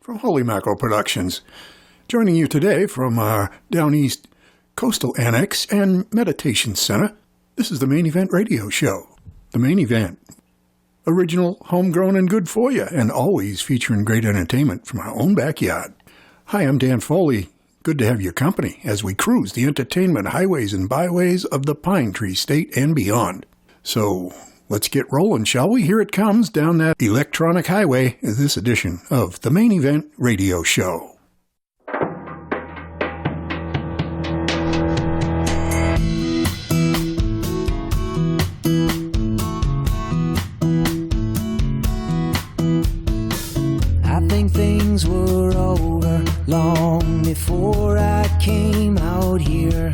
from Holy Mackerel Productions. Joining you today from our Down East Coastal Annex and Meditation Center, this is the Maine Event Radio Show. The Maine Event. Original, homegrown, and good for you, and always featuring great entertainment from our own backyard. Hi, I'm Dan Foley. Good to have your company as we cruise the entertainment highways and byways of the Pine Tree State and beyond. So, let's get rolling, shall we? Here it comes down that electronic highway, this edition of the Maine Event Radio Show. I think things were over long before I came out here.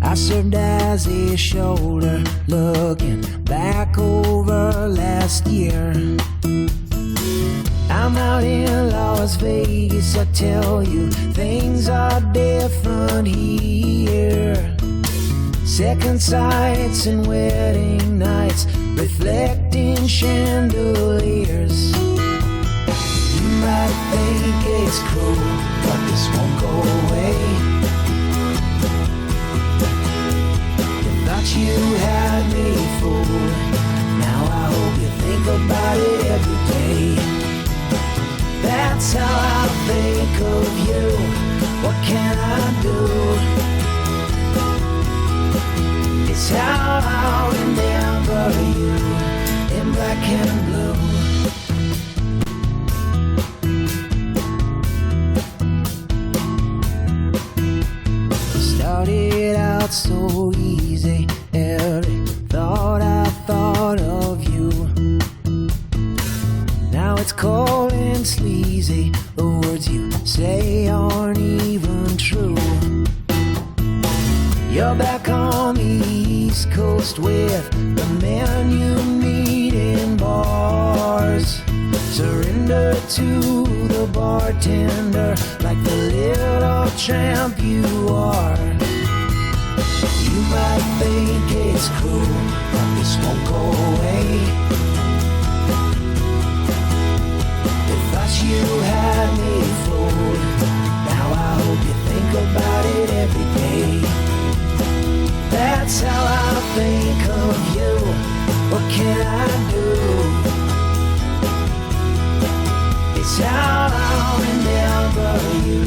I served as a shoulder looking back over last year. I'm out in Las Vegas, I tell you, things are different here. Second sights and wedding nights, reflecting chandeliers. You might think it's cool, but this won't go away. You had me fooled. Now I hope you think about it every day. That's how I think of you. What can I do? It's how I remember you in black and blue. Started out so easy. Every thought I thought of you. Now it's cold and sleazy. The words you say aren't even true. You're back on the East Coast with the men you meet in bars. Surrender to the bartender like the little tramp you are. You might think it's cool, but this won't go away. They thought you had me fooled. Now I hope you think about it every day. That's how I think of you. What can I do? It's how I remember you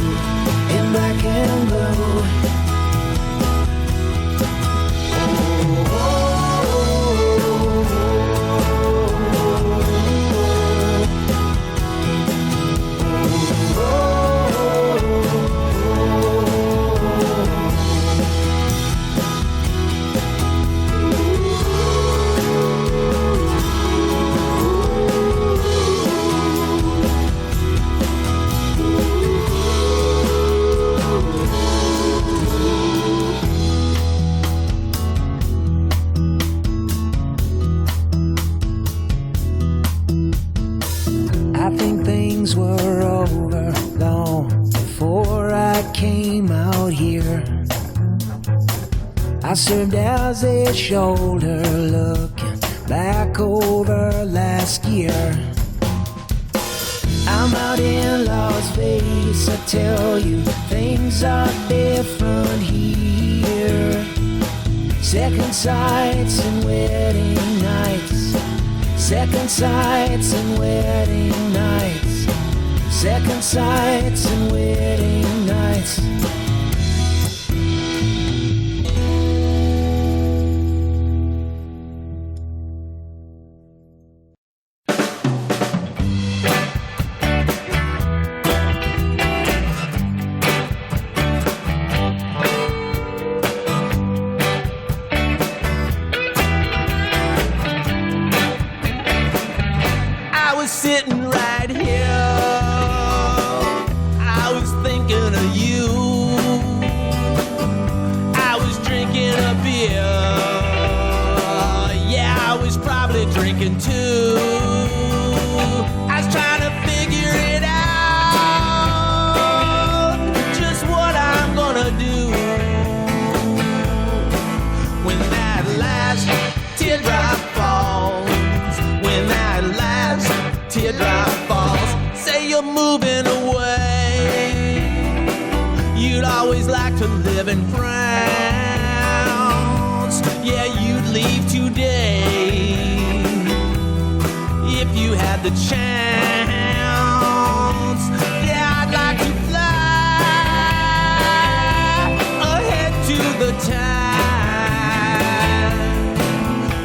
in black and blue. Were over long before I came out here. I served as a shoulder looking back over last year. I'm out in Las Vegas, I tell you, things are different here. Second sights and wedding nights. Second sights and wedding nights. Second sights and wedding nights. I was sitting right here. I was thinking of you. I was drinking a beer. Yeah, I was probably drinking too. I was trying to figure it out, just what I'm gonna do when that last teardrop falls. When that last teardrop falls. you're moving away. You'd always like to live in France. Yeah, you'd leave today if you had the chance. Yeah, I'd like to fly ahead to the time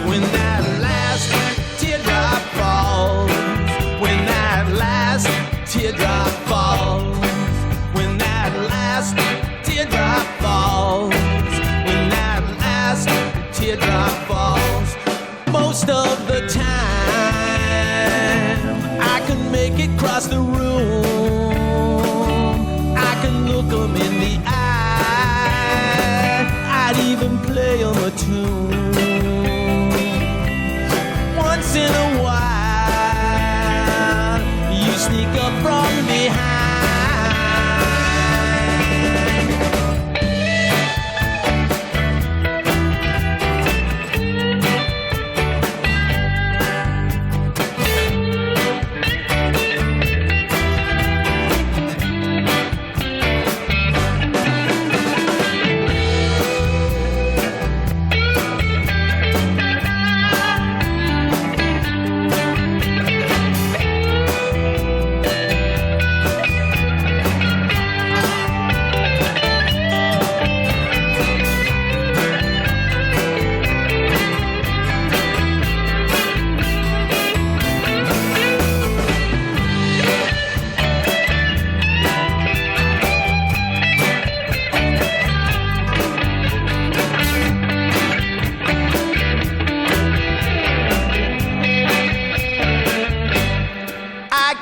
when that last teardrop falls. When that last teardrop falls. When that last teardrop falls. When that last teardrop falls. Most of the time I can make it cross the room. I can look 'em in the eye. I'd even play 'em a tune. Once in a while you sneak up from behind.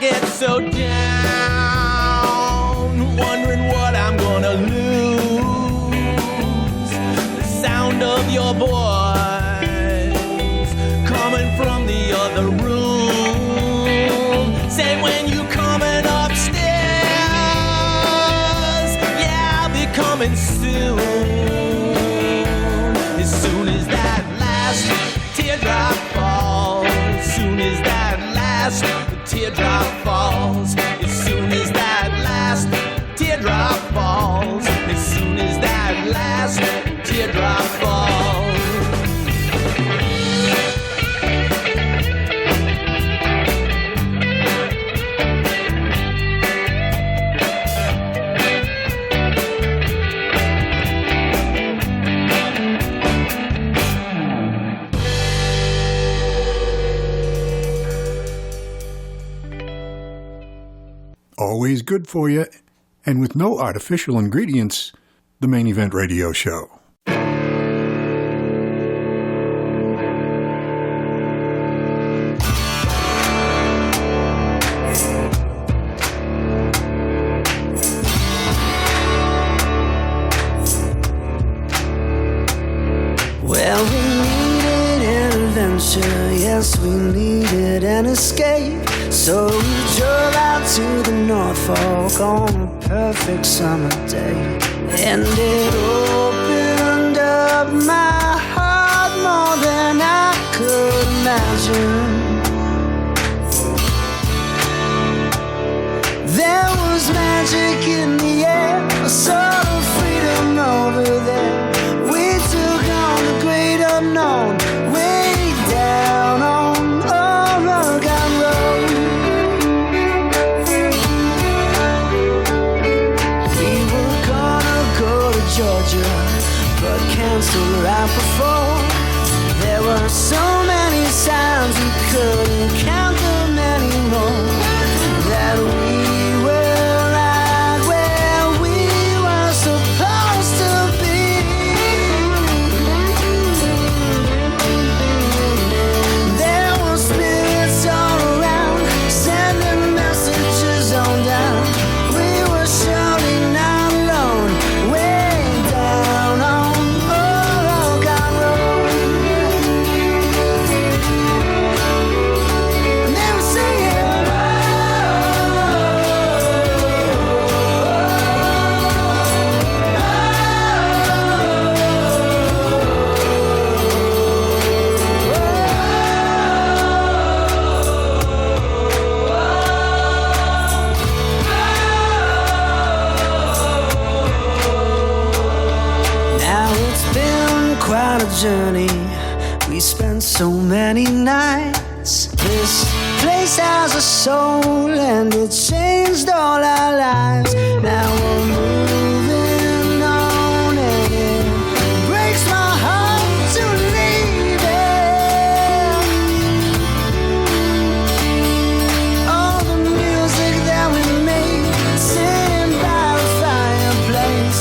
Get so down, wondering what I'm gonna lose. The sound of your voice coming from the other room. Say when you coming upstairs, yeah, I'll be coming soon as that last teardrop falls. Soon as that last teardrop falls. As soon as that last teardrop falls. As soon as that last teardrop falls. Always good for you, and with no artificial ingredients, the Main Event Radio Show. Well, we needed an adventure, yes, we needed an escape. So we drove out to the Norfolk on a perfect summer day. And it opened up my heart more than I could imagine. There was magic in the air, a sort of freedom over there. We took on the great unknown, way down on Oregon Road. We were gonna go to Georgia, but canceled right before. There were so many signs we couldn't count them anymore. That we were right where we were supposed to be. There were spirits all around, sending messages on down. We were surely not alone, way down on Oregon Road. quite a journey. We spent so many nights. This place has a soul and it changed all our lives. Now we're moving on and it breaks my heart to leave it. All the music that we made, sitting by the fireplace,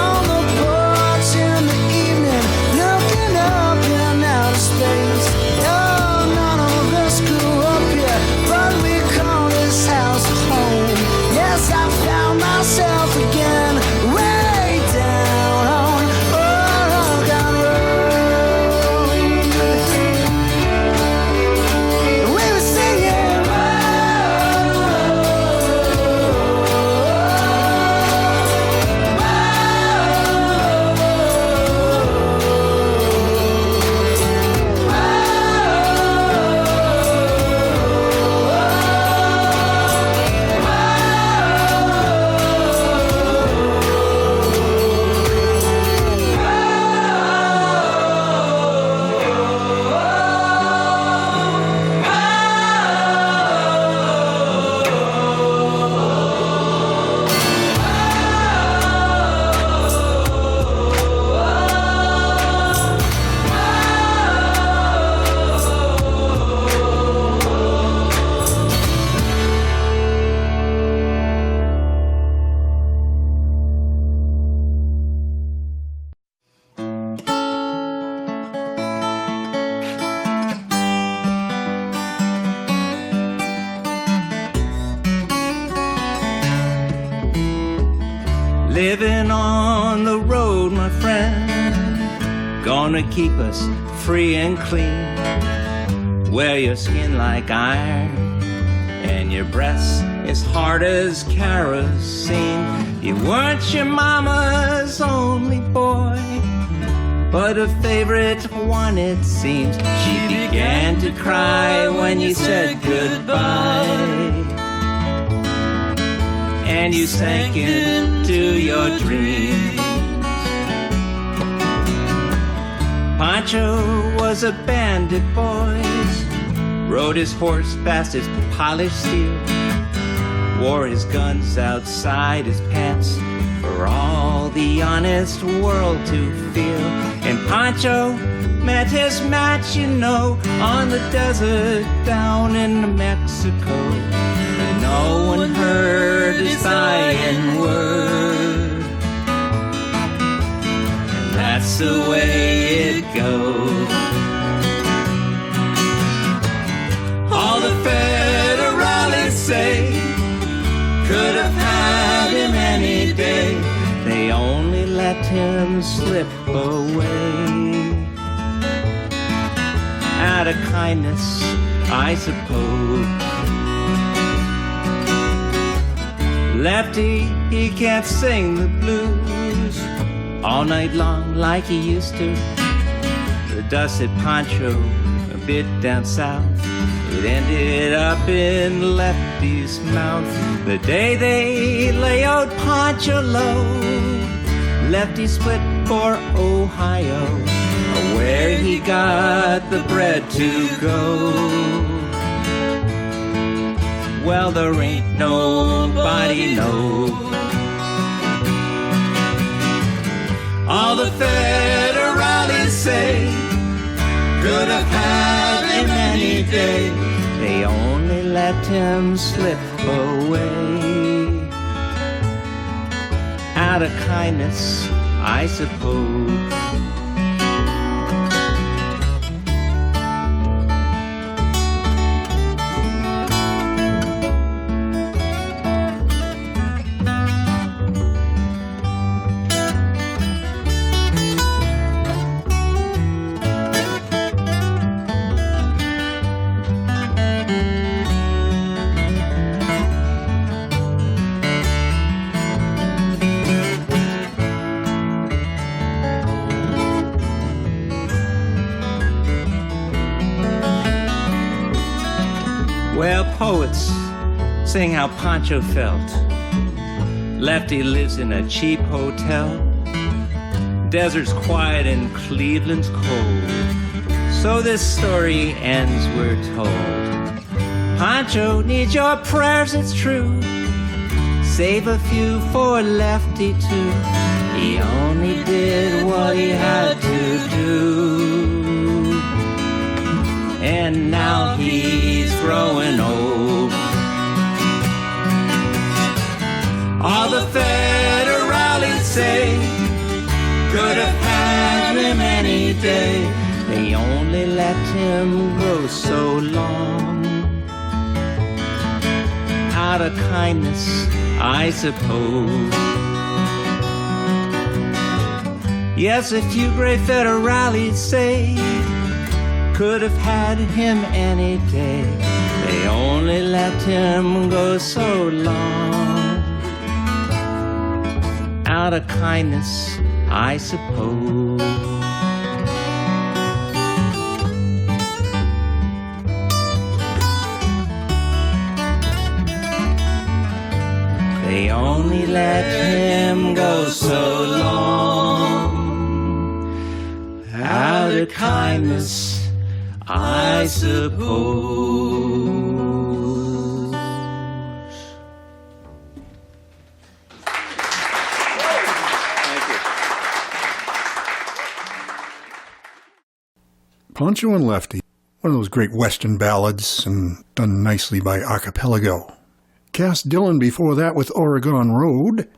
on the porch in the evening, looking up in outer space. Oh, none of us grew up here, but we call this house home. Yes, I found myself again, way down on Oregon Road. We were singing, living on the road, my friend, gonna keep us free and clean. Wear your skin like iron and your breasts as hard as kerosene. You weren't your mama's only boy, but a favorite one it seems. She began to cry when you said goodbye, and you sank into your dreams. Pancho was a bandit, boys, rode his horse fast as polished steel, wore his guns outside his pants for all the honest world to feel. And Pancho met his match, you know, on the desert down in Mexico. And no one heard his dying word, and that's the way it goes. All the federales say could have had him any day. They only let him slip away. Out of kindness, I suppose. Lefty, he can't sing the blues all night long like he used to. The dust hit Pancho a bit down south. It ended up in Lefty's mouth. The day they lay out Pancho low, Lefty split for Ohio, where he got the bread to go. Well, there ain't nobody knows. All the federales say could have had him any day. They only let him slip away. Out of kindness, I suppose. Well, poets sing how Pancho felt. Lefty lives in a cheap hotel. desert's quiet and Cleveland's cold. So this story ends, we're told. Pancho needs your prayers, it's true. Save a few for Lefty too. He only did what he had to do. And now he's growing old. All the federales say could have had him any day. They only let him grow so long. Out of kindness, I suppose. Yes, a few great federales say could have had him any day. They only let him go so long. Out of kindness, I suppose. They only let him go so long. Out of kindness, I suppose. Pancho and Lefty, one of those great Western ballads and done nicely by Archipelago. Cass Dillon before that with Oregon Road.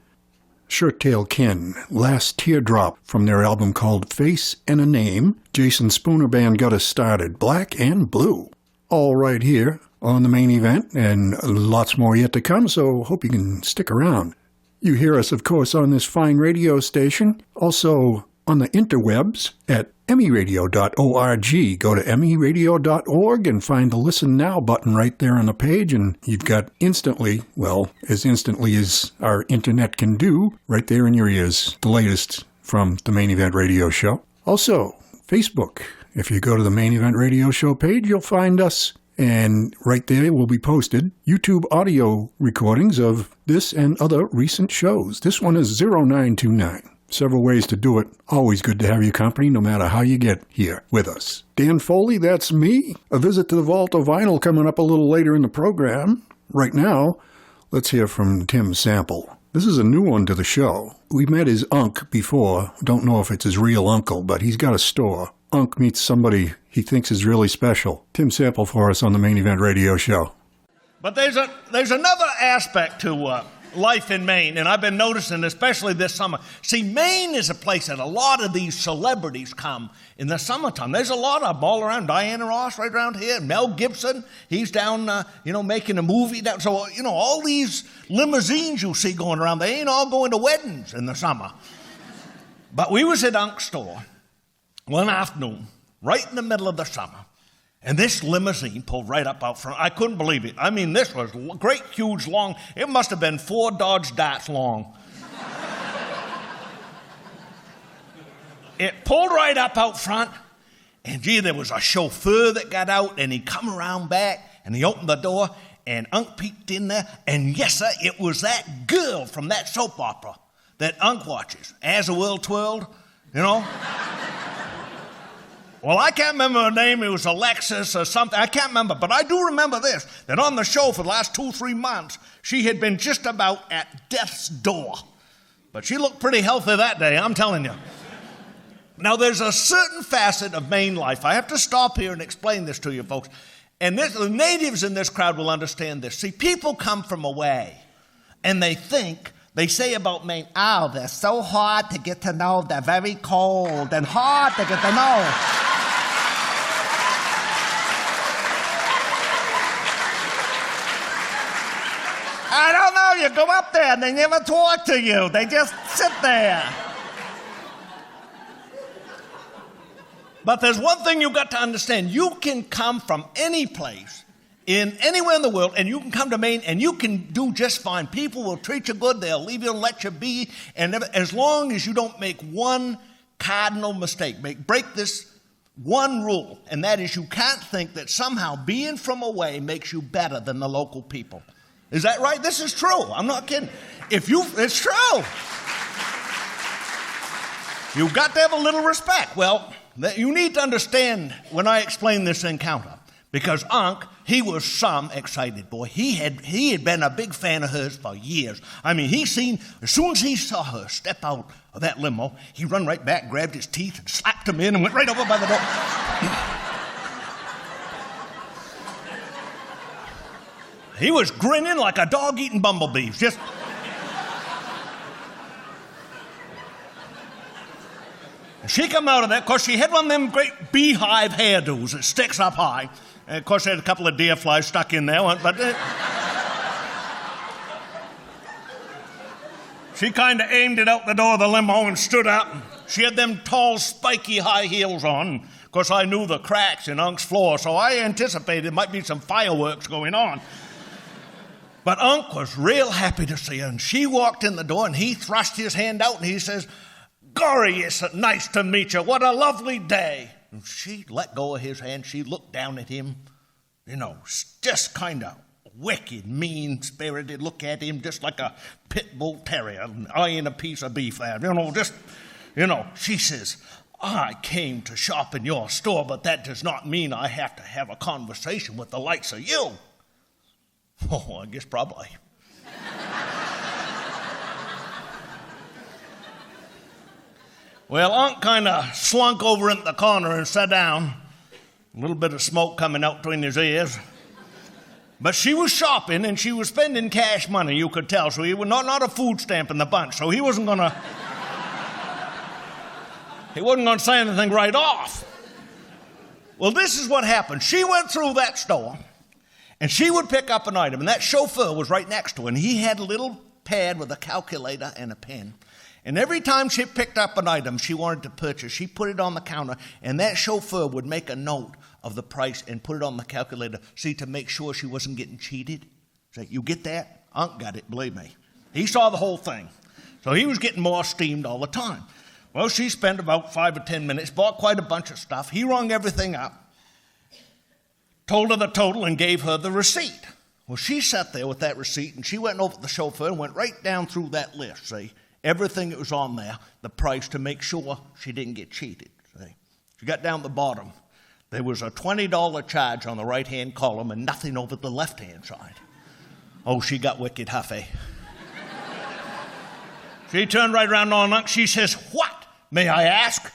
Shirttail Ken, Last Teardrop from their album called Face and a Name. Jason Spooner Band got us started, Black and Blue. All right here on the Main Event, and lots more yet to come, so hope you can stick around. You hear us, of course, on this fine radio station, also on the interwebs at emiradio.org. Go to emiradio.org and find the Listen Now button right there on the page, and you've got instantly, well, as instantly as our internet can do, right there in your ears, the latest from the Main Event Radio Show. Also, Facebook. If you go to the Main Event Radio Show page, you'll find us, and right there will be posted YouTube audio recordings of this and other recent shows. This one is 0929. Several ways to do it. Always good to have your company, no matter how you get here with us. Dan Foley, that's me. A visit to the Vault of Vinyl coming up a little later in the program. Right now, let's hear from Tim Sample. This is a new one to the show. We met his Unc before. Don't know if it's his real uncle, but he's got a store. Unc meets somebody he thinks is really special. Tim Sample for us on the Main Event Radio Show. But there's another aspect to life in Maine, and I've been noticing, especially this summer. See, Maine is a place that a lot of these celebrities come in the summertime. There's a lot of them all around. Diana Ross right around here. Mel Gibson, he's down, making a movie. So, all these limousines you see going around, they ain't all going to weddings in the summer. But we was at Unc's store one afternoon, right in the middle of the summer, and this limousine pulled right up out front. I couldn't believe it. I mean, this was great, huge, long. It must have been 4 Dodge Darts long. It pulled right up out front, and gee, there was a chauffeur that got out, and he come around back, and he opened the door, and Unc peeked in there, and yes, sir, it was that girl from that soap opera that Unc watches, As the World Twirled, Well, I can't remember her name. It was Alexis or something. I can't remember. But I do remember this, that on the show for the last 2-3 months, she had been just about at death's door. But she looked pretty healthy that day, I'm telling you. Now, there's a certain facet of Maine life. I have to stop here and explain this to you, folks. And the natives in this crowd will understand this. See, people come from away, and they say about Maine, oh, they're so hard to get to know. They're very cold and hard to get to know. I don't know. You go up there and they never talk to you. They just sit there. But there's one thing you've got to understand. You can come from any place, anywhere in the world, and you can come to Maine and you can do just fine. People will treat you good. They'll leave you and let you be. And as long as you don't make one cardinal mistake, break this one rule, and that is you can't think that somehow being from away makes you better than the local people. Is that right? This is true. I'm not kidding. It's true. You've got to have a little respect. Well, you need to understand when I explain this encounter, because Unc, he was some excited boy. He had been a big fan of hers for years. I mean, as soon as he saw her step out of that limo, he run right back, grabbed his teeth, and slapped them in, and went right over by the door. He was grinning like a dog eating bumblebees. Just. She come out of that, of course, she had one of them great beehive hairdos that sticks up high. And of course, they had a couple of deer flies stuck in there, but she kind of aimed it out the door of the limo and stood up. She had them tall, spiky high heels on. Of course, I knew the cracks in Unc's floor, so I anticipated there might be some fireworks going on. But Unc was real happy to see her, and she walked in the door, and he thrust his hand out, and he says, "Gory, it's nice to meet you. What a lovely day." And she let go of his hand. She looked down at him, just kind of wicked, mean-spirited, look at him just like a pit bull terrier eyeing a piece of beef there. She says, "I came to shop in your store, but that does not mean I have to have a conversation with the likes of you." Oh, I guess probably. Well, Unc kind of slunk over into the corner and sat down, a little bit of smoke coming out between his ears. But she was shopping, and she was spending cash money, you could tell, so he was not a food stamp in the bunch, so he wasn't going to say anything right off. Well, this is what happened. She went through that store, and she would pick up an item, and that chauffeur was right next to her, and he had a little pad with a calculator and a pen. And every time she picked up an item she wanted to purchase, she put it on the counter, and that chauffeur would make a note of the price and put it on the calculator, to make sure she wasn't getting cheated. Say, you get that? Unc got it, believe me. He saw the whole thing. So he was getting more steamed all the time. Well, she spent about 5 or 10 minutes, bought quite a bunch of stuff. He rung everything up, told her the total, and gave her the receipt. Well, she sat there with that receipt, and she went over to the chauffeur and went right down through that list, everything that was on there, the price, to make sure she didn't get cheated. She got down to the bottom. There was a $20 charge on the right-hand column and nothing over the left-hand side. Oh, she got wicked huffy. She turned right around on Unc. She says, "What, may I ask,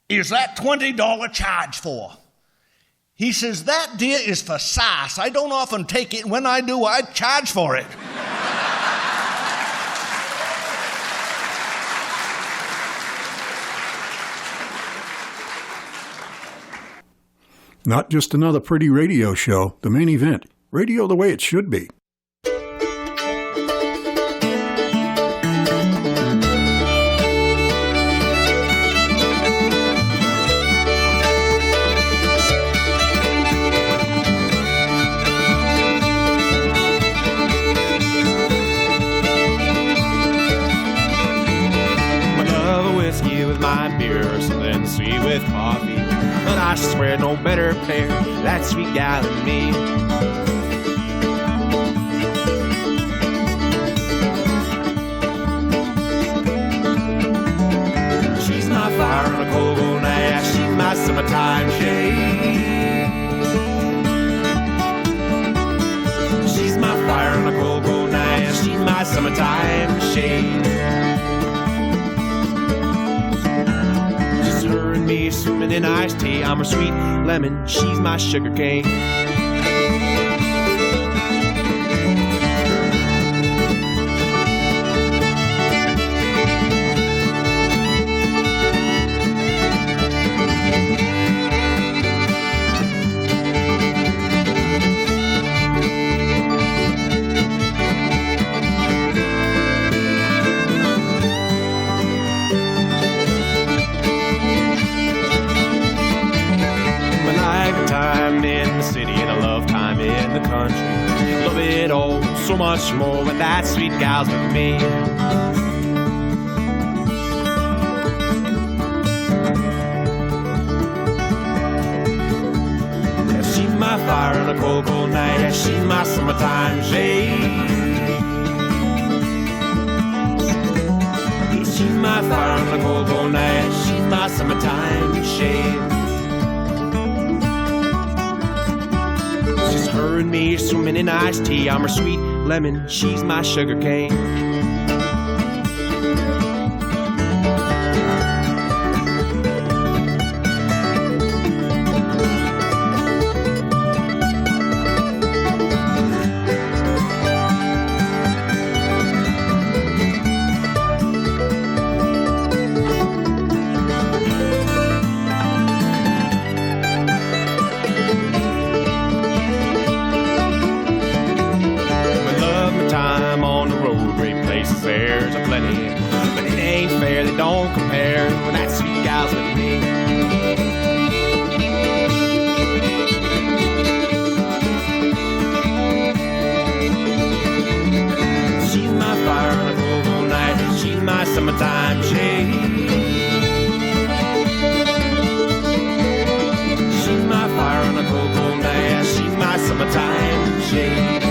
is that $20 charge for?" He says, "That, dear, is for sauce. I don't often take it, and when I do, I charge for it." Not just another pretty radio show, the main event. Radio the way it should be. My beer or something sweet with coffee, but I swear no better pair, that sweet gal and me. She's my fire on a cold gold night, she's my summertime shade. She's my fire on a cold gold night, she's my summertime shade. Her and me swimming in iced tea. I'm her sweet lemon, she's my sugar cane. Love it all so much more, but that sweet gal's with me. Yeah, she's my fire on a cold, cold night. Yeah, she's my summertime shade. Yeah, she's my fire on a cold, cold night. She's my summertime shade. She's her and me swimming in iced tea. I'm her sweet lemon, she's my sugar cane. There's a plenty, but it ain't fair, they don't compare when that sweet gal's with me. She's my fire on a cold, cold night, she's my summertime shade. She's my fire on a cold, cold night, she's my summertime shade.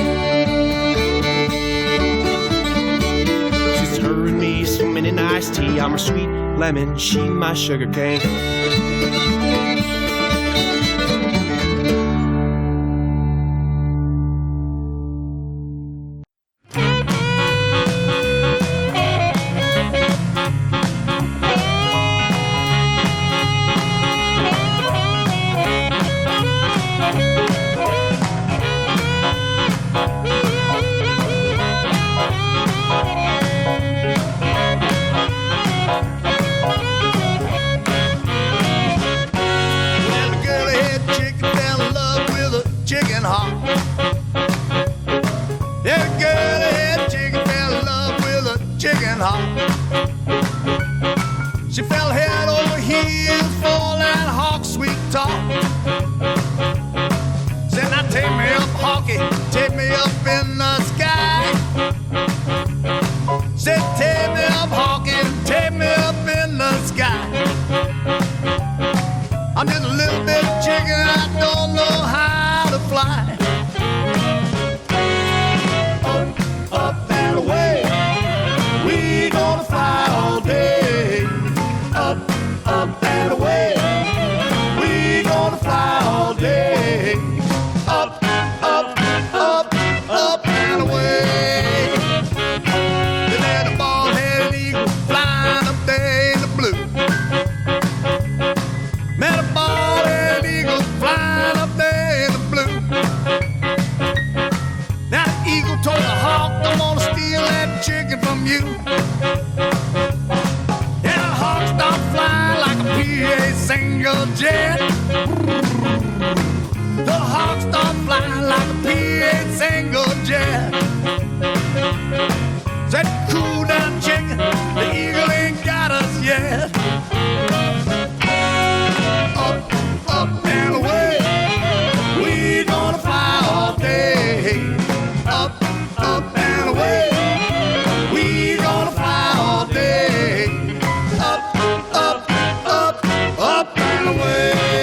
Her and me swimming in iced tea. I'm her sweet lemon, she my sugar cane. She fell head over heels for that hawk sweet talk. Said, now take me up, Hawky, take me up in the sky. Said, take me up, Hawky, take me up in the sky. I'm just a little bit of chicken, I don't know how to fly. Up, up and away, we gonna fly all day. Up, up and away, we gonna fly all day. Up, up, up, up and away. Then there's a bald-headed eagle flying up there in the blue. Met a bald-headed eagle flying up there in the blue. Now the eagle told the hawk, I'm gonna steal that chicken from you. And the hawk stopped flying like a PA single jet. The hawk stopped flying like a PA single jet. Said, cool down, chicken, the eagle ain't got us yet. Up, up and away, we gonna fly all day. Up, up and away, we gonna fly all day. Up, up, up, up and away.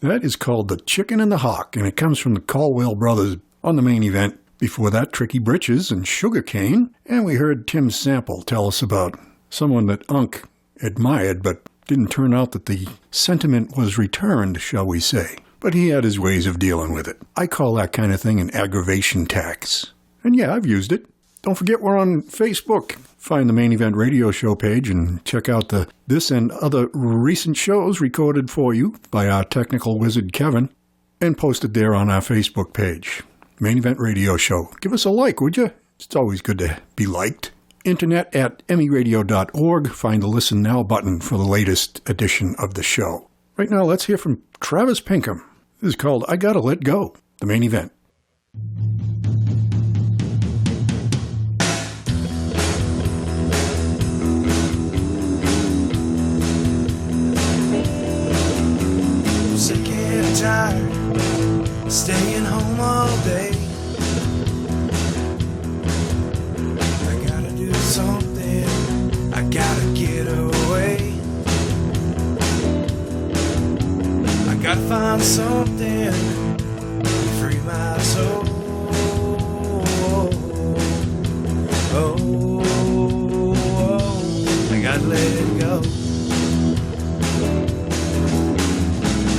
That is called The Chicken and the Hawk, and it comes from the Caldwell Brothers on the Maine Event. Before that, Tricky Britches and Sugarcane, and we heard Tim Sample tell us about someone that Unc admired, but didn't turn out that the sentiment was returned, shall we say. But he had his ways of dealing with it. I call that kind of thing an aggravation tax. And yeah, I've used it. Don't forget we're on Facebook. Find the Maine Event Radio Show page and check out this and other recent shows recorded for you by our technical wizard Kevin and posted there on our Facebook page. Maine Event Radio Show. Give us a like, would you? It's always good to be liked. Internet at emiradio.org. Find the Listen Now button for the latest edition of the show. Right now, let's hear from Travis Pinkham. This is called I Gotta Let Go, the Main Event. Sick and tired, staying home all day. I gotta do something, I gotta get away. I gotta find something to free my soul. I gotta let it go.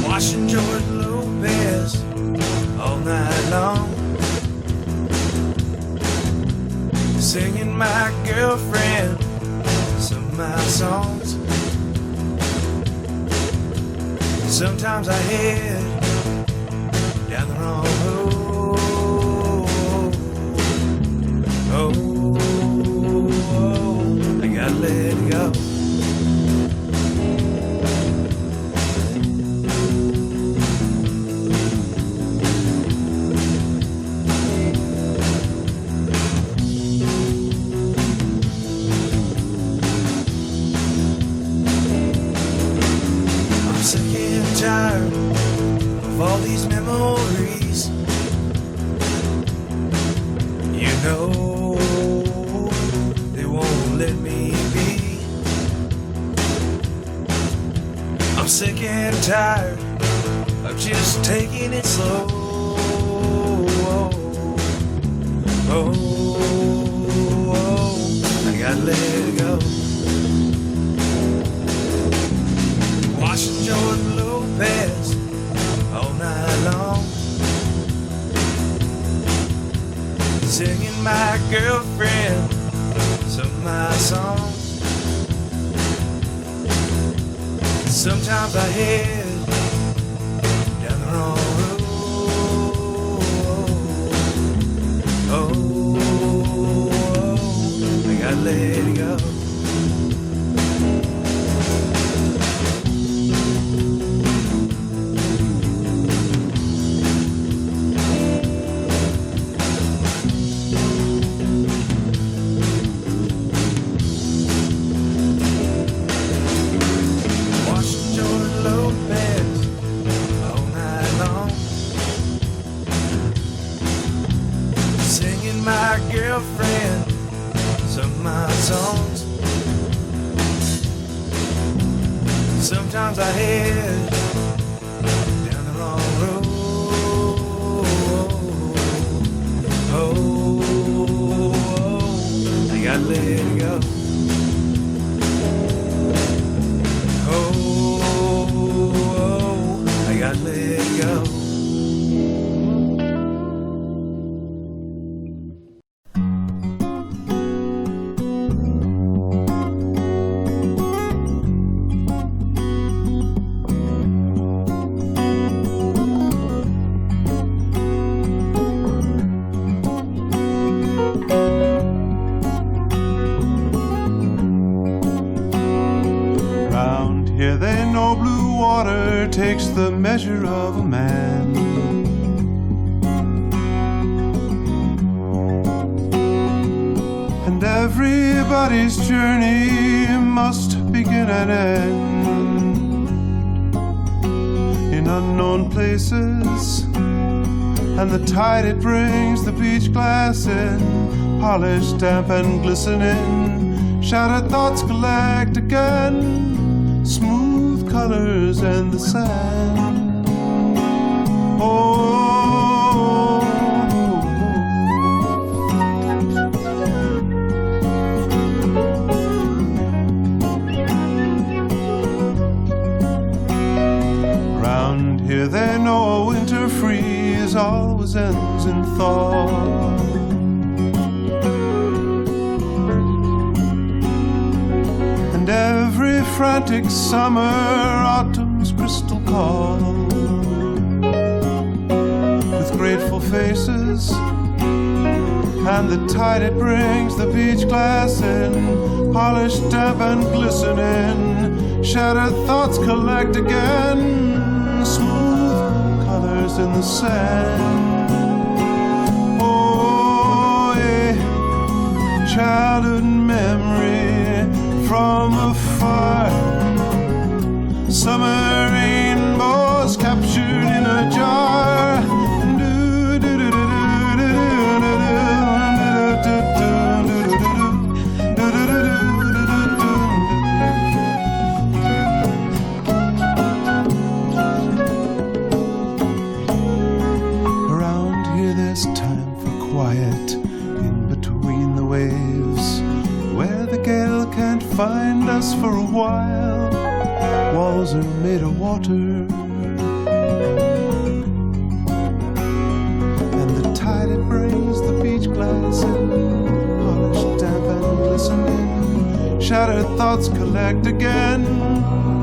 Watching George Lopez all night long, singing my girlfriend some of my songs. Sometimes I head down the wrong road. I gotta let it go. Tired of all these memories. You know they won't let me be. I'm sick and tired of just taking it slow. I gotta let it go. Watching Jordan Lopez all night long, singing my girlfriend some of my songs. Sometimes I head down the wrong road. I gotta let it go. Girlfriend, some of my songs. Sometimes I head down the wrong road. I gotta let it go. I gotta let it go. Takes the measure of a man. And everybody's journey must begin and end in unknown places, and the tide it brings the beach glass in, polished, damp and glistening. Shattered thoughts collect again, smooth colors and the sand. Here they know a winter freeze always ends in thaw. And every frantic summer, autumn's crystal call, with grateful faces and the tide it brings, the beach glass in, polished, damp and glistening. Shattered thoughts collect again, smooth colors in the sand. Oh, a childhood memory from afar. Summer rainbows captured in a jar. Find us for a while. Walls are made of water, and the tide it brings the beach glass in, polished, damp and glistening. Shattered thoughts collect again,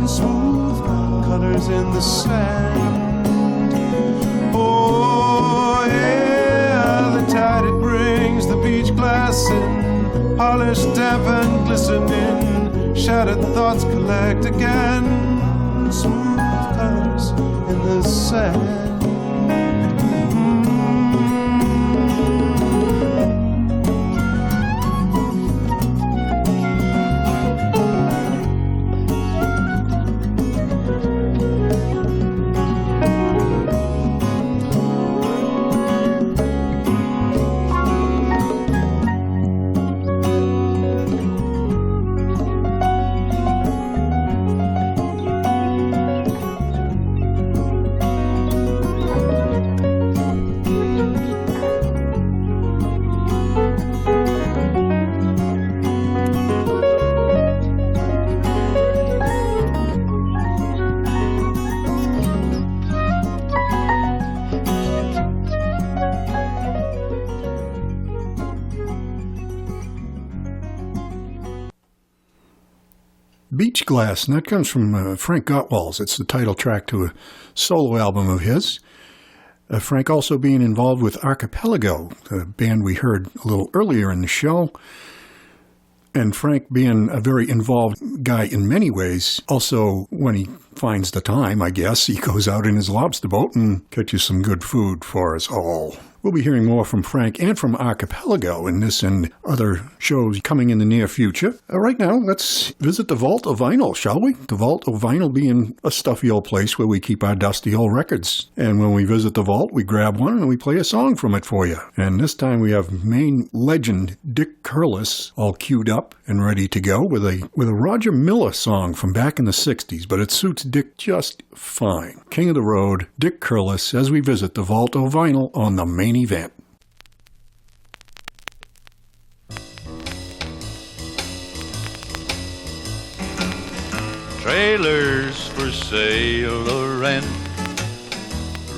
smooth colors in the sand. Oh yeah, the tide it brings the beach glass in, polished, damp and glistening. Shattered thoughts collect again, smooth colors in the sand. Beach Glass, and that comes from Frank Gottwals. It's the title track to a solo album of his. Frank also being involved with Archipelago, the band we heard a little earlier in the show. And Frank being a very involved guy in many ways, also when he finds the time, I guess, he goes out in his lobster boat and catches some good food for us all. We'll be hearing more from Frank and from Archipelago in this and other shows coming in the near future. Right now, let's visit the Vault of Vinyl, shall we? The Vault of Vinyl being a stuffy old place where we keep our dusty old records. And when we visit the vault, we grab one and we play a song from it for you. And this time we have Maine legend Dick Curlis all queued up and ready to go with a Roger Miller song from back in the 60s, but it suits Dick just fine. King of the Road, Dick Curlis, as we visit the Vault of Vinyl on the Maine Event. Trailers for sale or rent,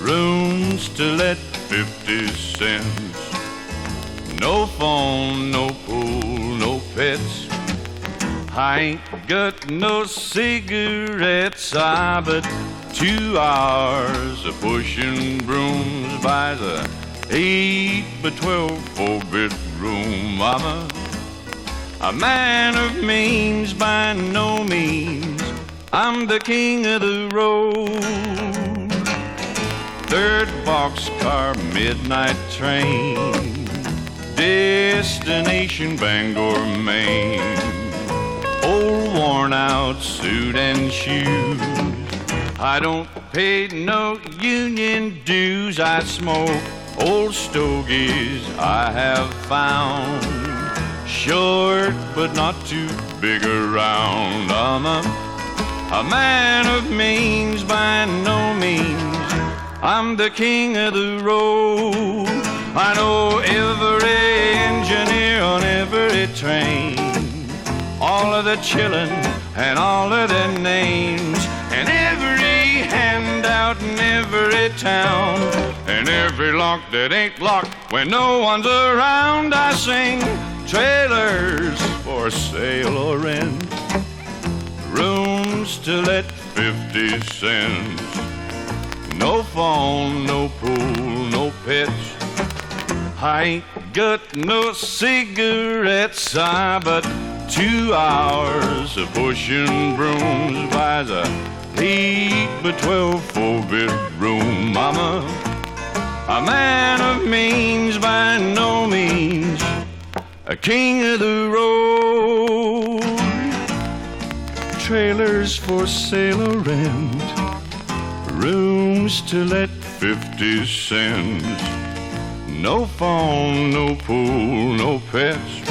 rooms to let 50 cents. No phone, no pool, no pets. I ain't got no cigarettes, but 2 hours of pushing brooms by the 8 by 12 4-bedroom. I'm a man of means by no means. I'm the king of the road. 3rd boxcar midnight train, destination Bangor, Maine. Old worn out suit and shoes. I don't pay no union dues. I smoke old stogies I have found, short but not too big around. I'm a man of means by no means. I'm the king of the road. I know every engineer on every train, all of the chillin' and all of their names, and every handout and every town, and every lock that ain't locked when no one's around. I sing trailers for sale or rent, rooms to let 50 cents. No phone, no pool, no pets. I ain't got no cigarettes, but 2 hours of pushing brooms buys a 8x12 4-bedroom. I'm a man of means, by no means a king of the road. Trailers for sale or rent, rooms to let 50 cents. No phone, no pool, no pets.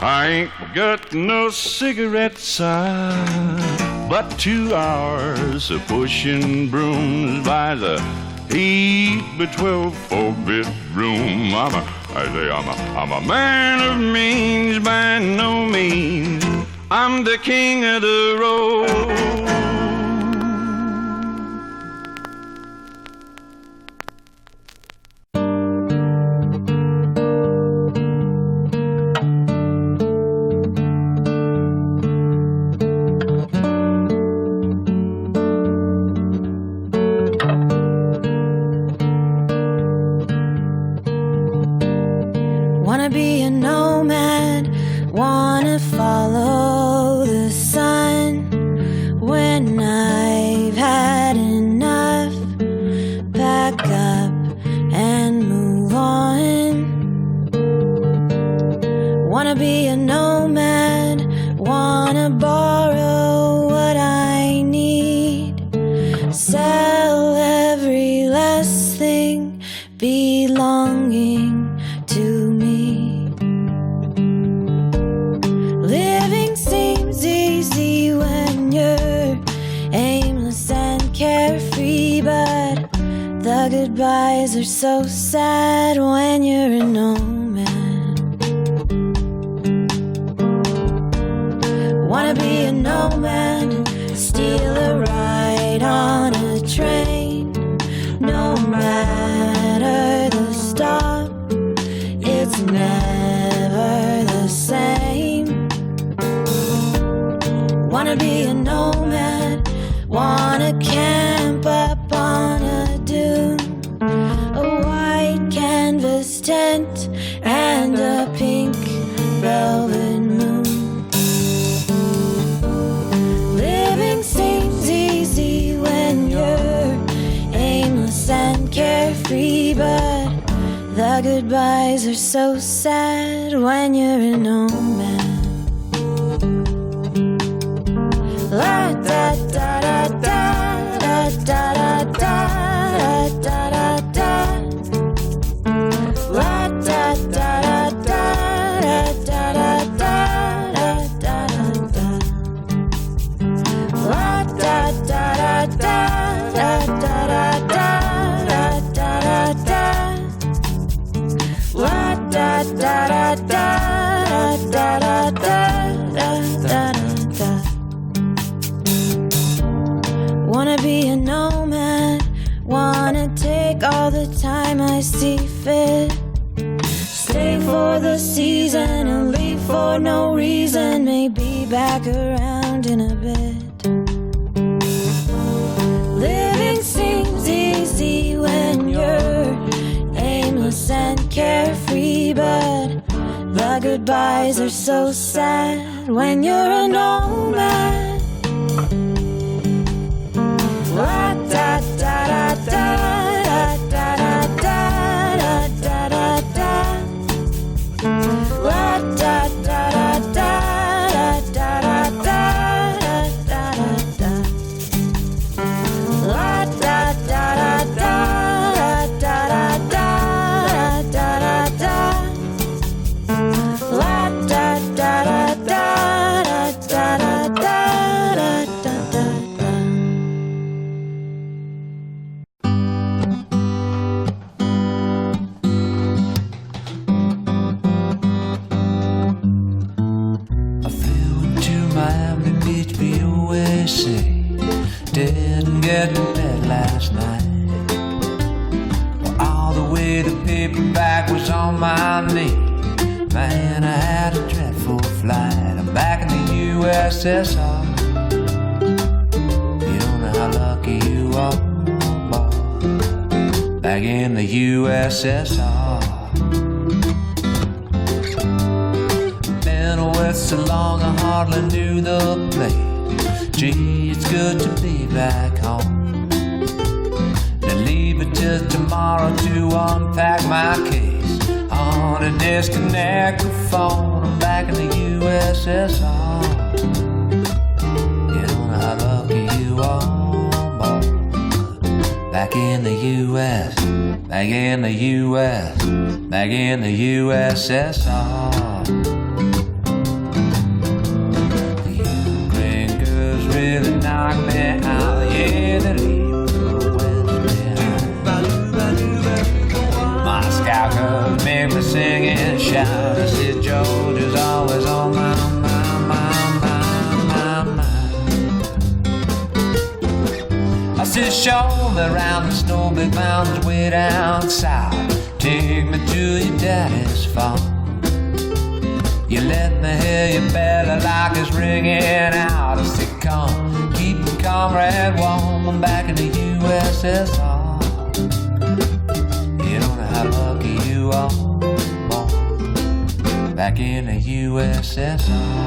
I ain't got no cigarettes, but 2 hours of pushing brooms buys a 8x12 4-bedroom. I'm a man of means, by no means I'm the king of the road. Wanna be a nomad, wanna follow the sun. When I've had enough, pack up and move on. Wanna be a nomad, wanna borrow what I need, sell every last thing belonging to me. Living seems easy when you're aimless and carefree, but the goodbyes are so sad when you're a nomad. Wanna be a nomad, steal a ride on a train, no matter the stop, it's never the same. Wanna be a nomad, wanna camp up on a dune, a white canvas tent and a pink velvet moon. Living seems easy when you're aimless and carefree, but the goodbyes are so sad when you're a nomad. La da da da da da da da da da da. La da da da da da da da da da. La da da da da da da da da. La da da da da da da da da. Wanna be a nomad, wanna take all the time I see fit, stay for the season and leave for no reason, maybe back around in a bit. Living seems easy when you're aimless and carefree, but the goodbyes are so sad when you're a nomad. La da da da da da da da da da. La da da da da da da da da. La da da da da da da da da. La da da da da da da da. USA. Didn't get in bed last night. day the paperback was on my knee. Man, I had a dreadful flight. I'm back in the USSR. You don't know how lucky you are, boy. Back in the USSR. Been away so long I hardly knew the place. Gee, it's good to be back home. Now leave it till tomorrow to unpack my case. On a disconnect the phone, I'm back in the USSR. You don't know how lucky you are, boy. Back in the US, back in the US, back in the USSR. The Ukraine girls really knock me out, yeah, they leave the West behind. Moscow girls make me sing and shout. I said Georgia's always on my mind. I said show me around the snow big mountains way down south. Take me to your daddy's farm. You let me hear your belly like it's ringing out. I said come, keep the comrade warm. I'm back in the USSR. You don't know how lucky you are, boy. Back in the USSR.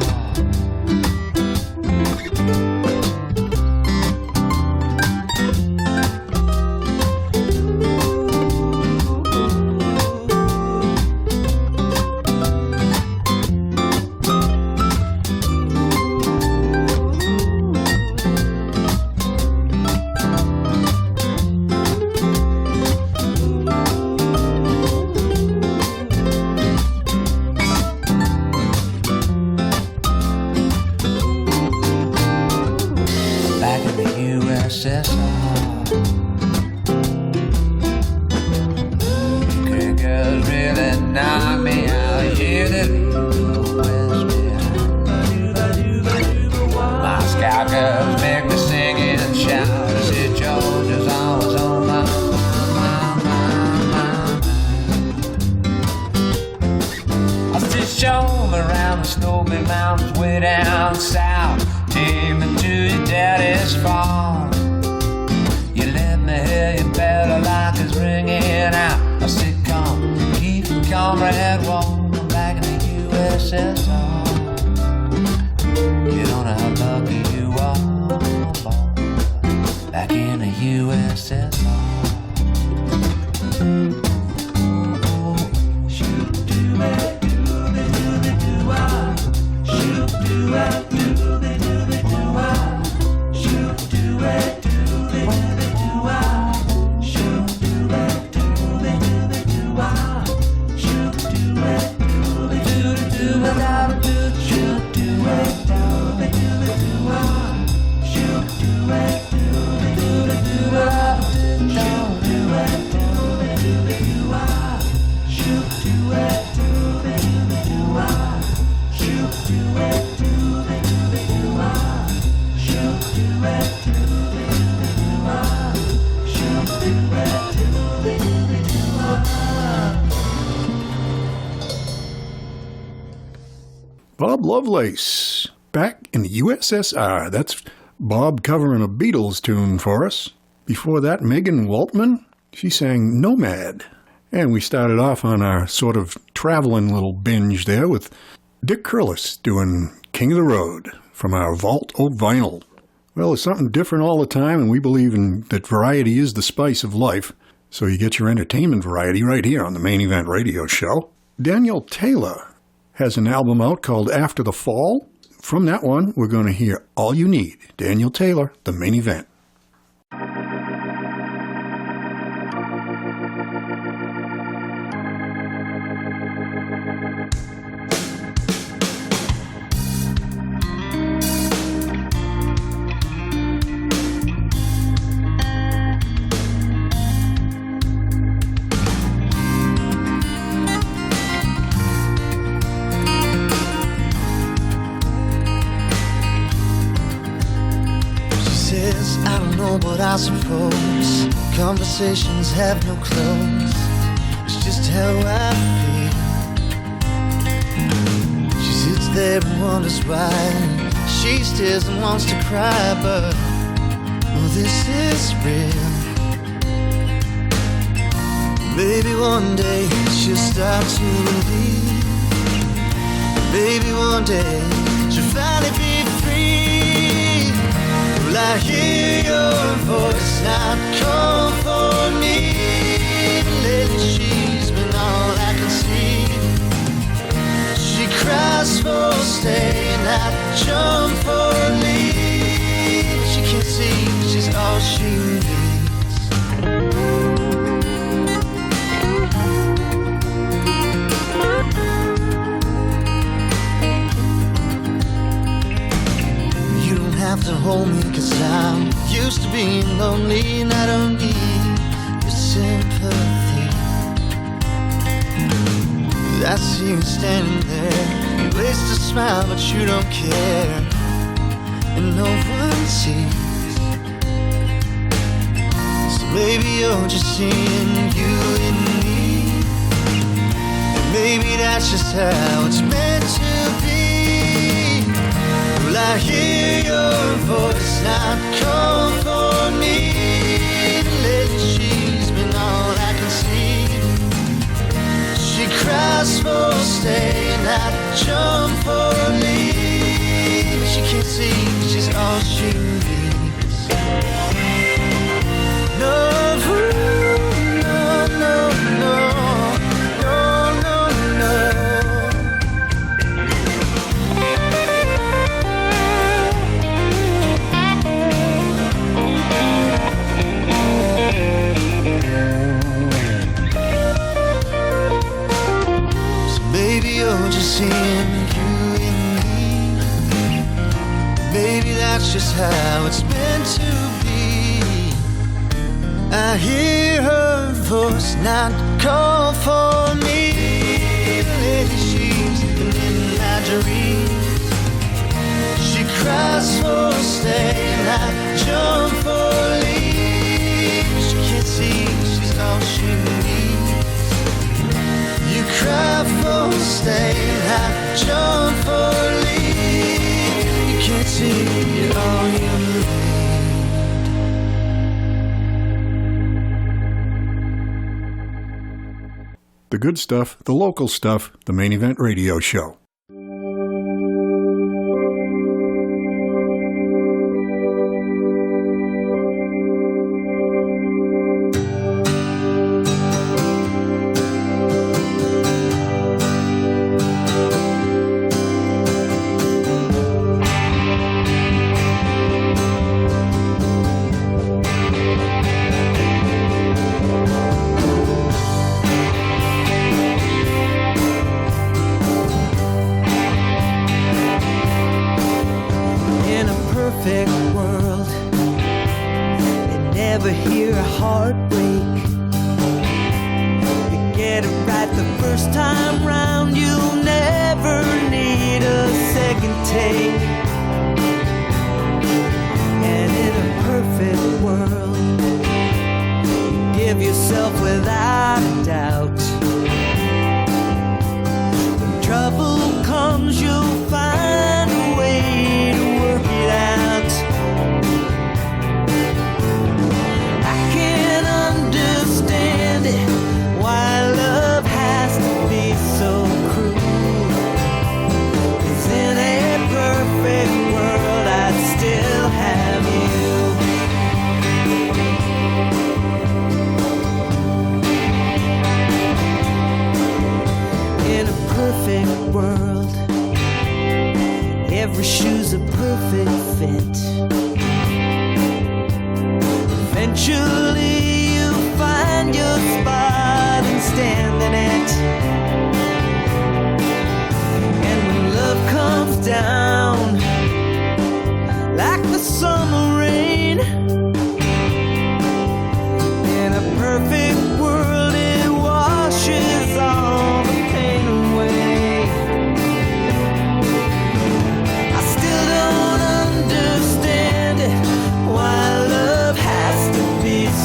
Bob Lovelace, back in the USSR. That's Bob covering a Beatles tune for us. Before that, Megan Waltman, she sang Nomad. And we started off on our sort of traveling little binge there with Dick Curlis doing King of the Road from our Vault of Vinyl. Well, it's something different all the time, and we believe that variety is the spice of life. So you get your entertainment variety right here on the Main Event Radio Show. Daniel Taylor has an album out called After the Fall. From that one, we're going to hear All You Need. Daniel Taylor, The Main Event. But I suppose conversations have no close. It's just how I feel. She sits there and wonders why. She stares and wants to cry, but oh, this is real. Maybe one day she'll start to believe. Maybe one day she'll finally be free. Will I hear your voice not call for me? Lately she's been all I can see. She cries for stay and I jump for leave. She can't see she's all she needs. Have to hold me, 'cause I'm used to being lonely and I don't need your sympathy. I see you standing there, you waste a smile but you don't care, and no one sees. So maybe you're just seeing you in me, and maybe that's just how it's meant to be. Will I hear your voice not call for me? Lately she's been all I can see. She cries for stay and I jump for leave. She can't see she's all she needs. No, no, no, no. Just seeing you in me. Maybe that's just how it's meant to be. I hear her voice not call for me. Lately she's been in my dreams. She cries for stay and I jump for leave. She can't see she's all she needs. You cry for stay and I jump for leave. You can't see you're all you need. The good stuff, the local stuff, the Main Event Radio Show.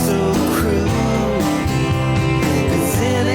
So cruel, 'cause in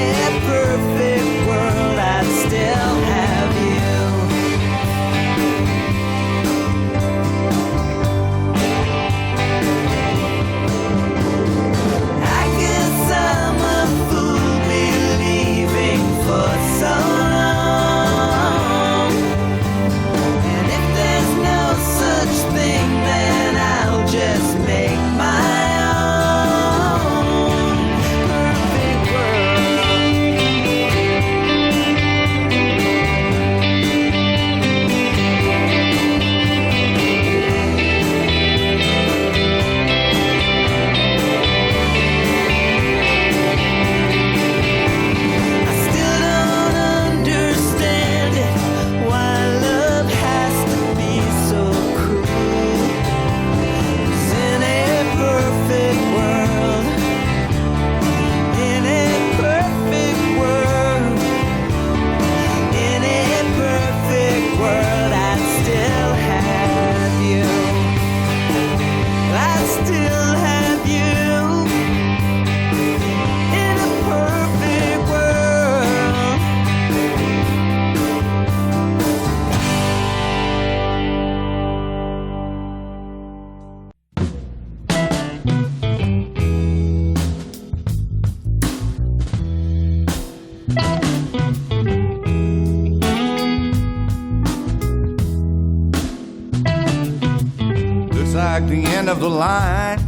the end of the line.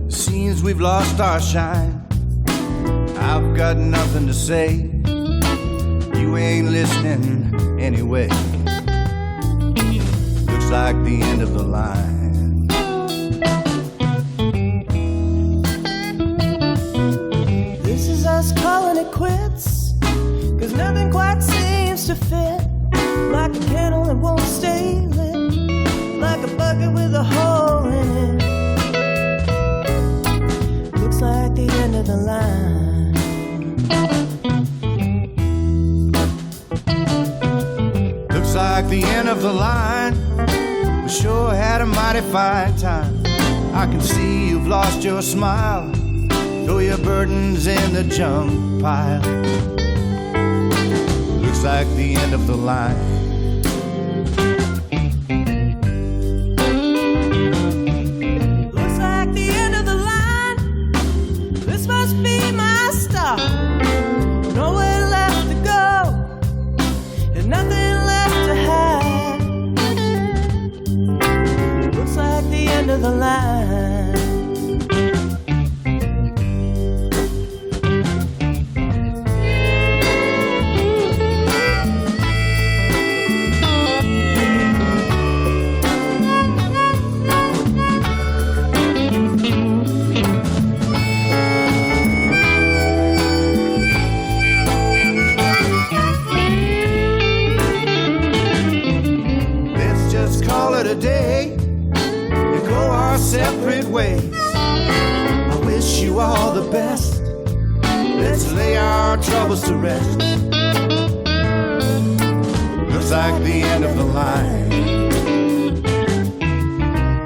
Seems we've lost our shine. I've got nothing to say. You ain't listening anyway. Looks like the end of the line. This is us calling it quits, 'cause nothing quite seems to fit. Like a candle that won't stay lit, like a bucket with a hole in it. Looks like the end of the line. Looks like the end of the line. We sure had a mighty fine time. I can see you've lost your smile. Throw your burdens in the junk pile. Looks like the end of the line. Looks like the end of the line. This must be my stop. Nowhere left to go, and nothing left to hide. Looks like the end of the line. A day and go our separate ways. I wish you all the best. Let's lay our troubles to rest. Looks like the end of the line.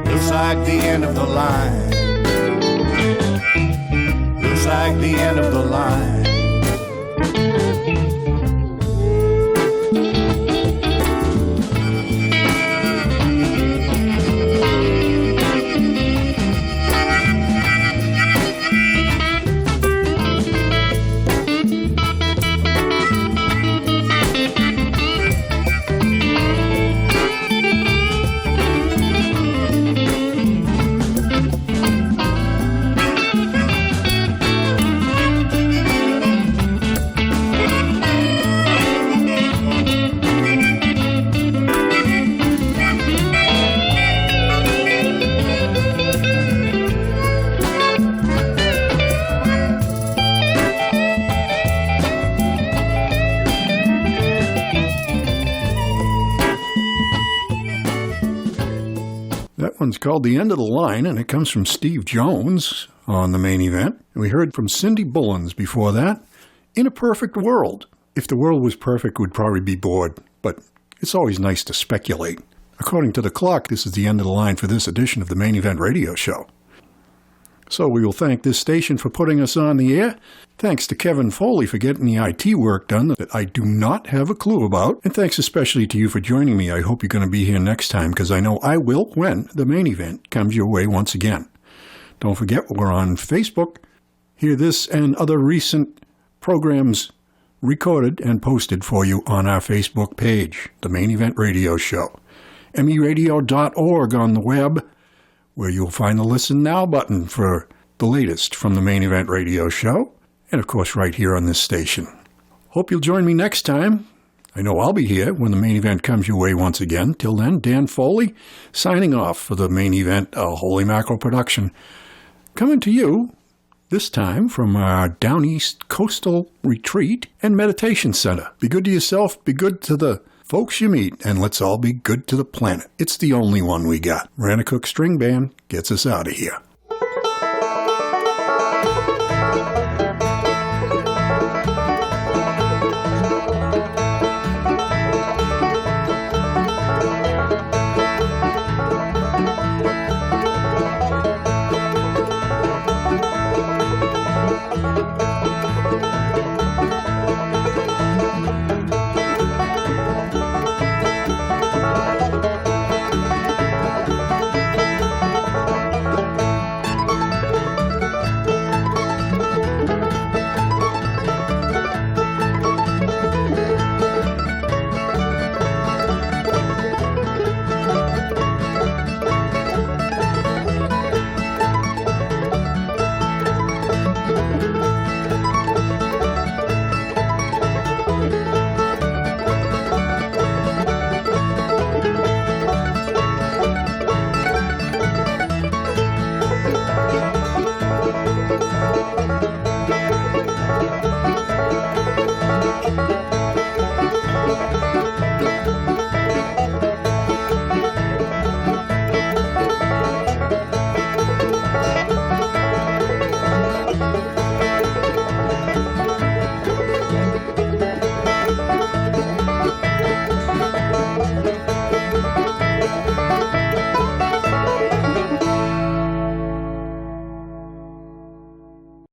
Looks like the end of the line. Looks like the end of the line. That one's called The End of the Line, and it comes from Steve Jones on the Maine Event. And we heard from Cindy Bullens before that, In a Perfect World. If the world was perfect, we'd probably be bored, but it's always nice to speculate. According to the clock, this is the end of the line for this edition of the Maine Event Radio Show. So we will thank this station for putting us on the air. Thanks to Kevin Foley for getting the IT work done that I do not have a clue about. And thanks especially to you for joining me. I hope you're going to be here next time, because I know I will when the Maine Event comes your way once again. Don't forget, we're on Facebook. Hear this and other recent programs recorded and posted for you on our Facebook page, the Maine Event Radio Show. meradio.org on the web, where you'll find the Listen Now button for the latest from the Maine Event Radio Show, and of course right here on this station. Hope you'll join me next time. I know I'll be here when the Maine Event comes your way once again. Till then, Dan Foley, signing off for the Maine Event, a Holy Mackerel production, coming to you this time from our Down East Coastal Retreat and Meditation Center. Be good to yourself, be good to the folks you meet, and let's all be good to the planet. It's the only one we got. Rannacook String Band gets us out of here.